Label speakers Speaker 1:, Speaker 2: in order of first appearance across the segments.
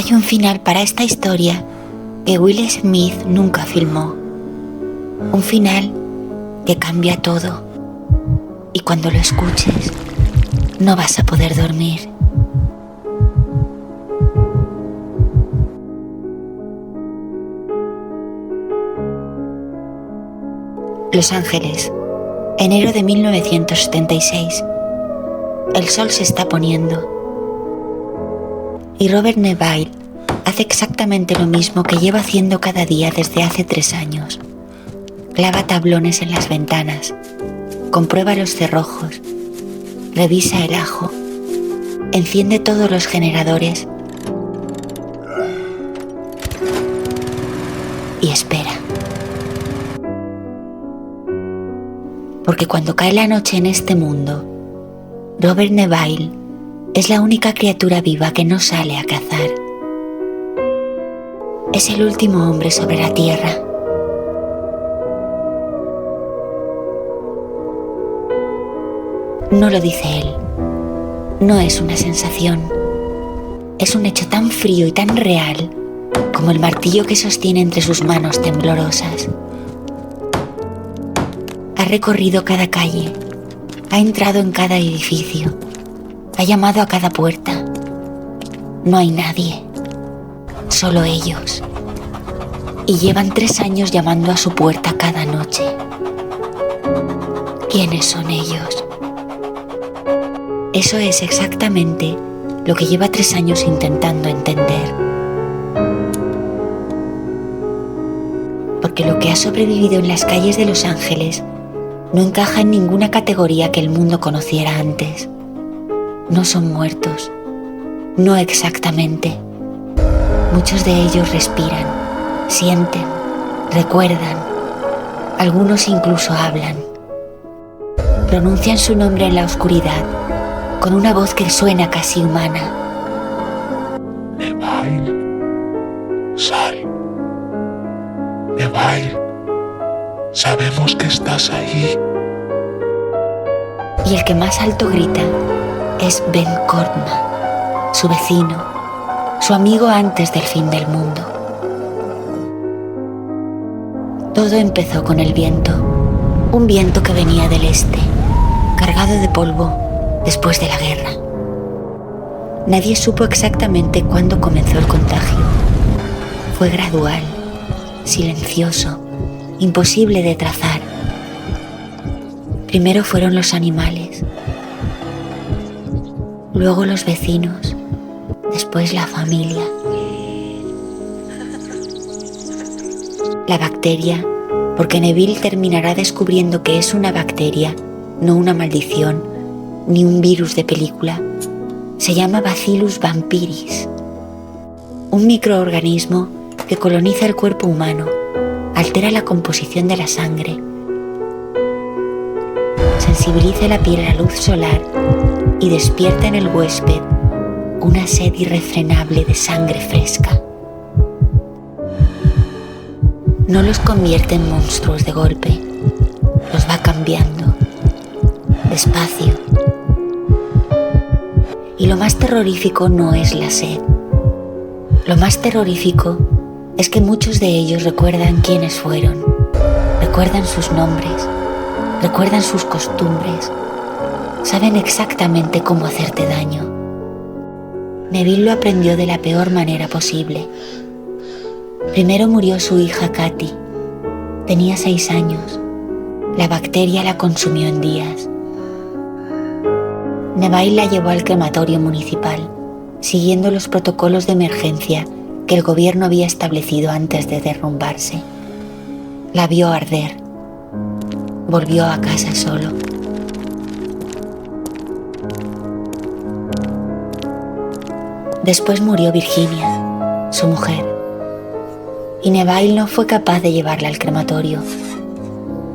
Speaker 1: Hay un final para esta historia que Will Smith nunca filmó. Un final que cambia todo. Y cuando lo escuches, no vas a poder dormir. Los Ángeles, enero de 1976. El sol se está poniendo. Y Robert Neville hace exactamente lo mismo que lleva haciendo cada día desde hace 3 años. Clava tablones en las ventanas, comprueba los cerrojos, revisa el ajo, enciende todos los generadores y espera. Porque cuando cae la noche en este mundo, Robert Neville es la única criatura viva que no sale a cazar. Es el último hombre sobre la tierra. No lo dice él. No es una sensación. Es un hecho tan frío y tan real como el martillo que sostiene entre sus manos temblorosas. Ha recorrido cada calle, ha entrado en cada edificio, ha llamado a cada puerta. No hay nadie, solo ellos. Y llevan 3 años llamando a su puerta cada noche. ¿Quiénes son ellos? Eso es exactamente lo que lleva 3 años intentando entender. Porque lo que ha sobrevivido en las calles de Los Ángeles no encaja en ninguna categoría que el mundo conociera antes. No son muertos, no exactamente. Muchos de ellos respiran, sienten, recuerdan. Algunos incluso hablan. Pronuncian su nombre en la oscuridad, con una voz que suena casi humana.
Speaker 2: Neville, sal. Neville, sabemos que estás ahí.
Speaker 1: Y el que más alto grita es Ben Cortman, su vecino, su amigo antes del fin del mundo. Todo empezó con el viento, un viento que venía del este, cargado de polvo después de la guerra. Nadie supo exactamente cuándo comenzó el contagio. Fue gradual, silencioso, imposible de trazar. Primero fueron los animales, luego los vecinos, después la familia. La bacteria, porque Neville terminará descubriendo que es una bacteria, no una maldición, ni un virus de película, se llama Bacillus vampiris, un microorganismo que coloniza el cuerpo humano, altera la composición de la sangre, sensibiliza la piel a la luz solar y despierta en el huésped una sed irrefrenable de sangre fresca. No los convierte en monstruos de golpe, los va cambiando, despacio. Y lo más terrorífico no es la sed. Lo más terrorífico es que muchos de ellos recuerdan quiénes fueron, recuerdan sus nombres, recuerdan sus costumbres, saben exactamente cómo hacerte daño. Neville lo aprendió de la peor manera posible. Primero murió su hija Katy. Tenía 6 años. La bacteria la consumió en días. Neville la llevó al crematorio municipal, siguiendo los protocolos de emergencia que el gobierno había establecido antes de derrumbarse. La vio arder. Volvió a casa solo. Después murió Virginia, su mujer, y Neville no fue capaz de llevarla al crematorio.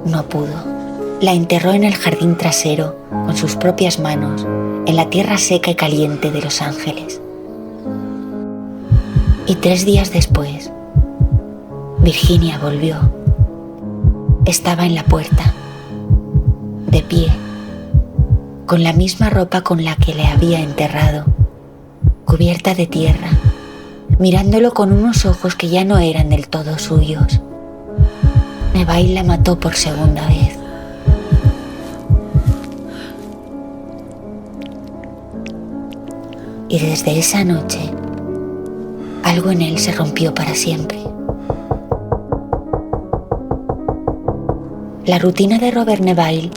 Speaker 1: No pudo. La enterró en el jardín trasero con sus propias manos, en la tierra seca y caliente de Los Ángeles. Y 3 días después, Virginia volvió. Estaba en la puerta, de pie, con la misma ropa con la que le había enterrado, cubierta de tierra, mirándolo con unos ojos que ya no eran del todo suyos. Neville la mató por segunda vez. Y desde esa noche, algo en él se rompió para siempre. La rutina de Robert Neville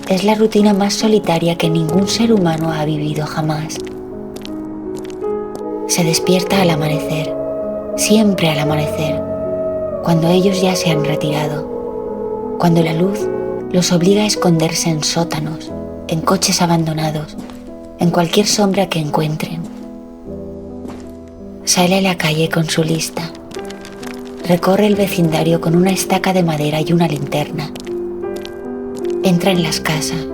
Speaker 1: es la rutina más solitaria que ningún ser humano ha vivido jamás. Se despierta al amanecer, siempre al amanecer, cuando ellos ya se han retirado, cuando la luz los obliga a esconderse en sótanos, en coches abandonados, en cualquier sombra que encuentren. Sale a la calle con su lista, recorre el vecindario con una estaca de madera y una linterna. Entra en las casas,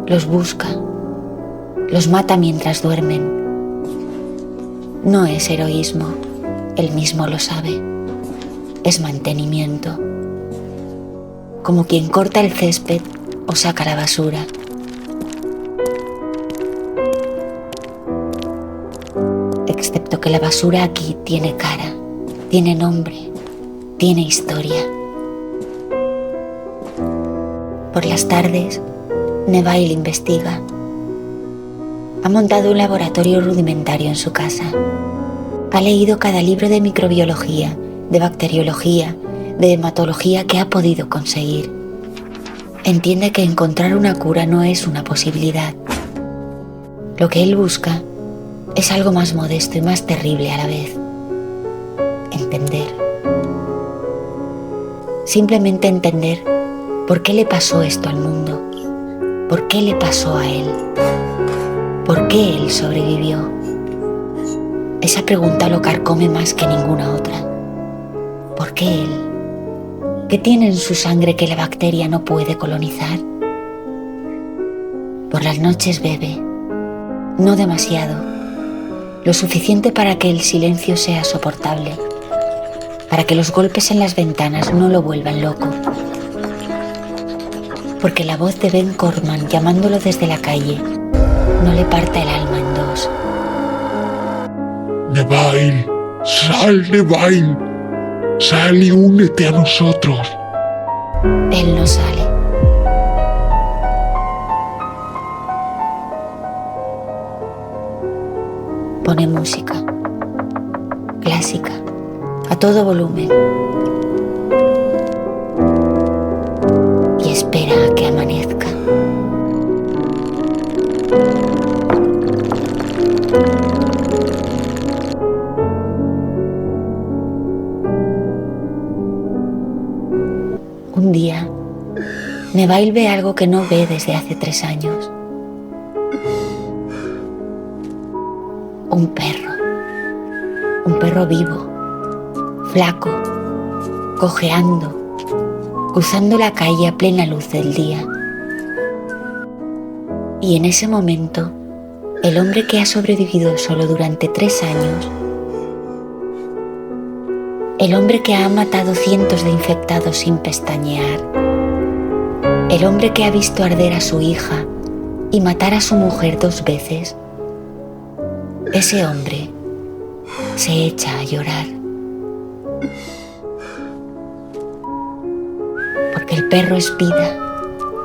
Speaker 1: los busca, los mata mientras duermen. No es heroísmo, él mismo lo sabe, es mantenimiento. Como quien corta el césped o saca la basura. Excepto que la basura aquí tiene cara, tiene nombre, tiene historia. Por las tardes, Neville investiga. Ha montado un laboratorio rudimentario en su casa. Ha leído cada libro de microbiología, de bacteriología, de hematología que ha podido conseguir. Entiende que encontrar una cura no es una posibilidad. Lo que él busca es algo más modesto y más terrible a la vez. Entender. Simplemente entender por qué le pasó esto al mundo. ¿Por qué le pasó a él? ¿Por qué él sobrevivió? Esa pregunta lo carcome más que ninguna otra. ¿Por qué él? ¿Qué tiene en su sangre que la bacteria no puede colonizar? Por las noches bebe, no demasiado, lo suficiente para que el silencio sea soportable, para que los golpes en las ventanas no lo vuelvan loco. Porque la voz de Ben Corman llamándolo desde la calle no le parta el alma en dos.
Speaker 2: Neville, sal, Neville, sal y únete a nosotros.
Speaker 1: Él no sale. Pone música, clásica, a todo volumen. Y espera a que amanezca. Un día, Neville ve algo que no ve desde hace 3 años. Un perro vivo, flaco, cojeando, cruzando la calle a plena luz del día. Y en ese momento, el hombre que ha sobrevivido solo durante 3 años, el hombre que ha matado cientos de infectados sin pestañear, el hombre que ha visto arder a su hija y matar a su mujer 2 veces, ese hombre se echa a llorar. Porque el perro es vida,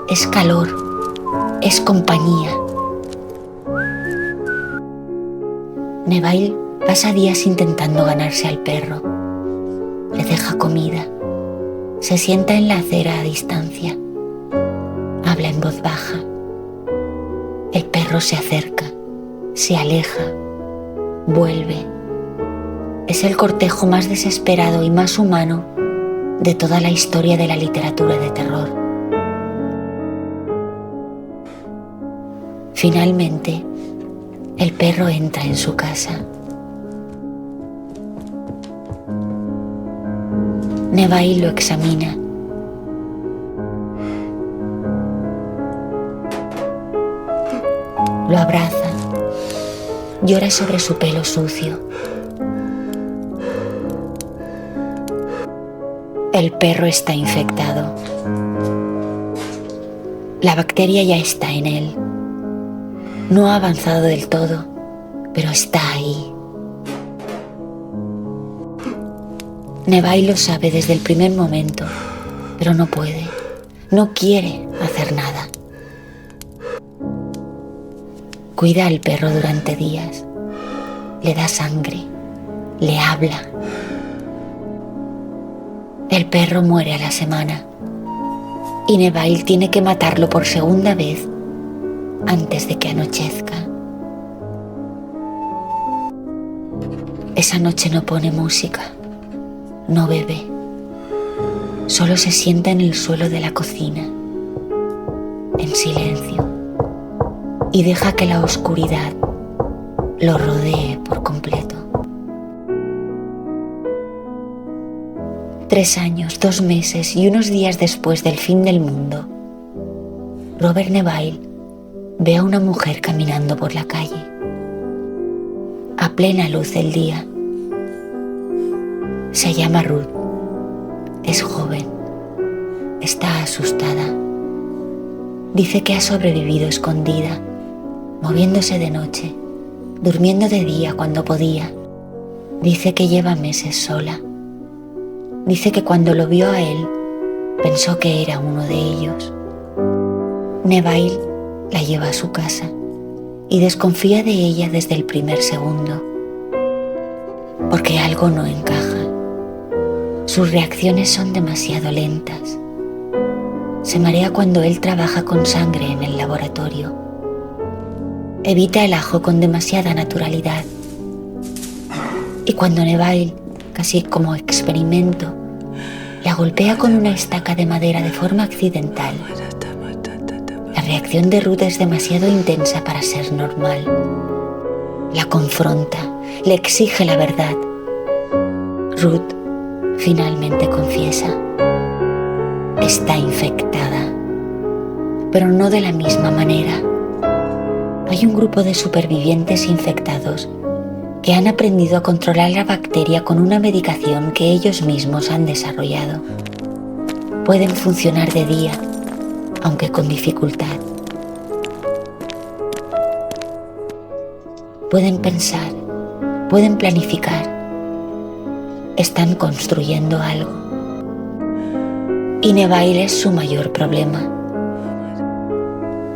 Speaker 1: es calor, es compañía. Neville pasa días intentando ganarse al perro. Le deja comida, se sienta en la acera a distancia, habla en voz baja. El perro se acerca, se aleja, vuelve. Es el cortejo más desesperado y más humano de toda la historia de la literatura de terror. Finalmente, el perro entra en su casa. Neville lo examina. Lo abraza, llora sobre su pelo sucio. El perro está infectado. La bacteria ya está en él. No ha avanzado del todo, pero está ahí. Neville lo sabe desde el primer momento, pero no puede, no quiere hacer nada. Cuida al perro durante días, le da sangre, le habla. El perro muere a la semana y Neville tiene que matarlo por segunda vez antes de que anochezca. Esa noche no pone música, no bebe, solo se sienta en el suelo de la cocina, en silencio, y deja que la oscuridad lo rodee por completo. 3 años, 2 meses y unos días después del fin del mundo, Robert Neville ve a una mujer caminando por la calle, a plena luz del día. Se llama Ruth, es joven, está asustada. Dice que ha sobrevivido escondida, moviéndose de noche, durmiendo de día cuando podía. Dice que lleva meses sola. Dice que cuando lo vio a él, pensó que era uno de ellos. Neville la lleva a su casa y desconfía de ella desde el primer segundo, porque algo no encaja. Sus reacciones son demasiado lentas. Se marea cuando él trabaja con sangre en el laboratorio. Evita el ajo con demasiada naturalidad. Y cuando Neville, casi como experimento, la golpea con una estaca de madera de forma accidental, la reacción de Ruth es demasiado intensa para ser normal. La confronta, le exige la verdad. Ruth finalmente confiesa. Está infectada, pero no de la misma manera. Hay un grupo de supervivientes infectados que han aprendido a controlar la bacteria con una medicación que ellos mismos han desarrollado. Pueden funcionar de día, aunque con dificultad. Pueden pensar, pueden planificar. Están construyendo algo. Y Neville es su mayor problema,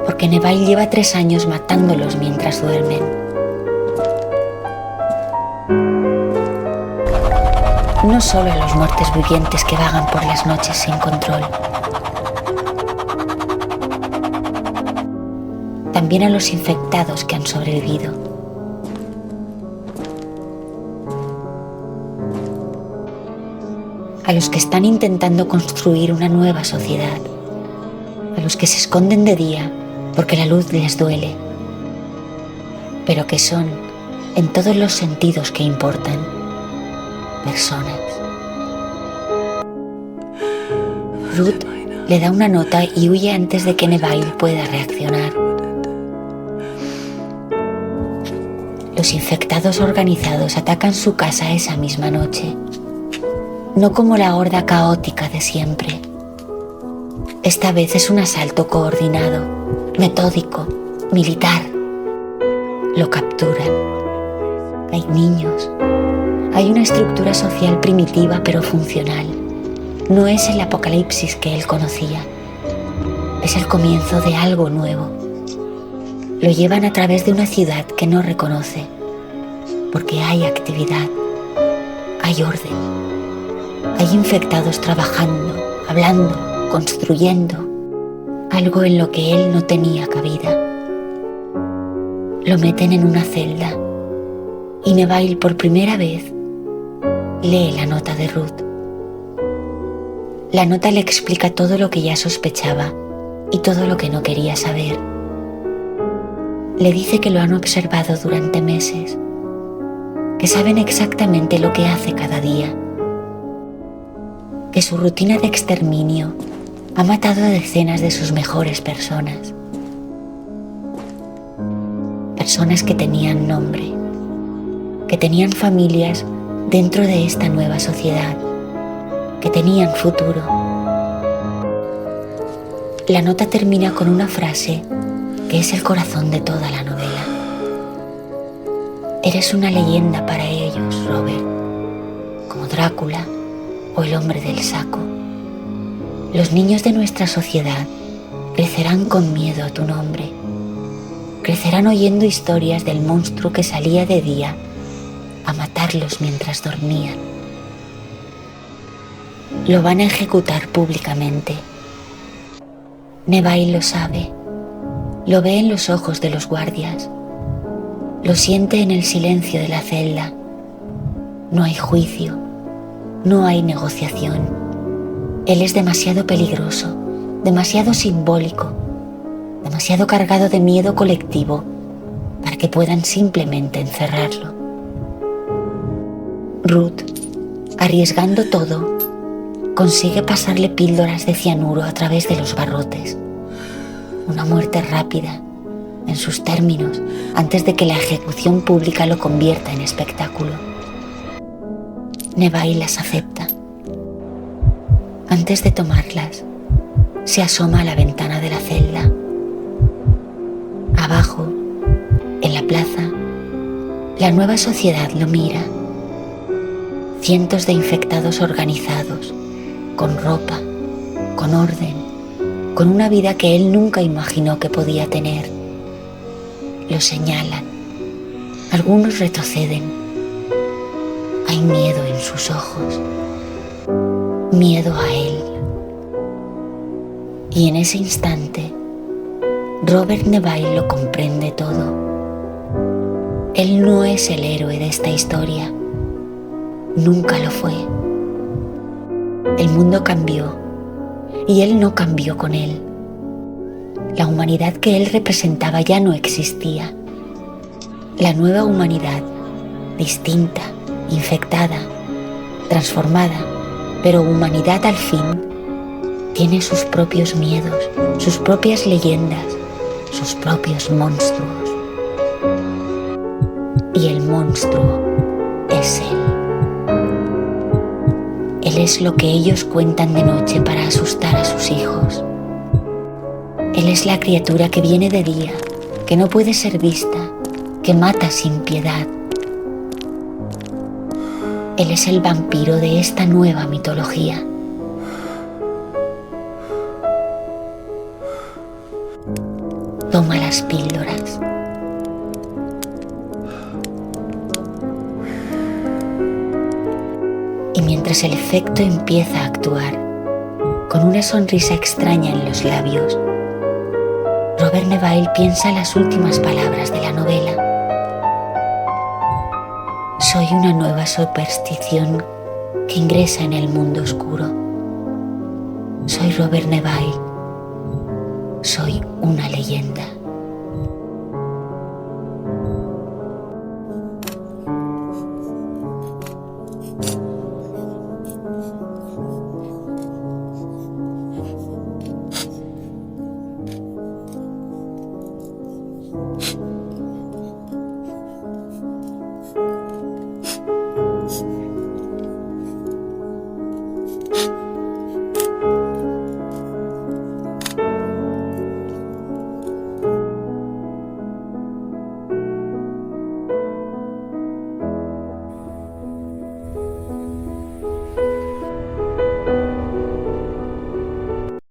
Speaker 1: porque Neville lleva 3 años matándolos mientras duermen. No solo a los muertos vivientes que vagan por las noches sin control, también a los infectados que han sobrevivido. A los que están intentando construir una nueva sociedad, a los que se esconden de día porque la luz les duele, pero que son, en todos los sentidos que importan, personas. Ruth le da una nota y huye antes de que Neville pueda reaccionar. Los infectados organizados atacan su casa esa misma noche. No como la horda caótica de siempre. Esta vez es un asalto coordinado, metódico, militar. Lo capturan. Hay niños. Hay una estructura social primitiva pero funcional. No es el apocalipsis que él conocía. Es el comienzo de algo nuevo. Lo llevan a través de una ciudad que no reconoce, porque hay actividad, hay orden. Hay infectados trabajando, hablando, construyendo, algo en lo que él no tenía cabida. Lo meten en una celda y Neville por primera vez lee la nota de Ruth. La nota le explica todo lo que ya sospechaba y todo lo que no quería saber. Le dice que lo han observado durante meses, que saben exactamente lo que hace cada día, que su rutina de exterminio ha matado a decenas de sus mejores personas. Personas que tenían nombre, que tenían familias dentro de esta nueva sociedad, que tenían futuro. La nota termina con una frase que es el corazón de toda la novela. Eres una leyenda para ellos, Robert, como Drácula, o el hombre del saco. Los niños de nuestra sociedad crecerán con miedo a tu nombre. Crecerán oyendo historias del monstruo que salía de día a matarlos mientras dormían. Lo van a ejecutar públicamente. Neville lo sabe, lo ve en los ojos de los guardias, lo siente en el silencio de la celda. No hay juicio, no hay negociación. Él es demasiado peligroso, demasiado simbólico, demasiado cargado de miedo colectivo para que puedan simplemente encerrarlo. Ruth, arriesgando todo, consigue pasarle píldoras de cianuro a través de los barrotes. Una muerte rápida, en sus términos, antes de que la ejecución pública lo convierta en espectáculo. Neville las acepta. Antes de tomarlas, se asoma a la ventana de la celda. Abajo, en la plaza, la nueva sociedad lo mira. Cientos de infectados organizados, con ropa, con orden, con una vida que él nunca imaginó que podía tener. Lo señalan. Algunos retroceden. Hay miedo en sus ojos. Miedo a él. Y en ese instante, Robert Neville lo comprende todo. Él no es el héroe de esta historia. Nunca lo fue. El mundo cambió y él no cambió con él. La humanidad que él representaba ya no existía. La nueva humanidad, distinta, infectada, transformada, pero humanidad al fin, tiene sus propios miedos, sus propias leyendas, sus propios monstruos. Y el monstruo es él. Él es lo que ellos cuentan de noche para asustar a sus hijos. Él es la criatura que viene de día, que no puede ser vista, que mata sin piedad. Él es el vampiro de esta nueva mitología. Toma las píldoras. Y mientras el efecto empieza a actuar, con una sonrisa extraña en los labios, Robert Neville piensa las últimas palabras de la novela. Soy una nueva superstición que ingresa en el mundo oscuro. Soy Robert Neville. Soy una leyenda.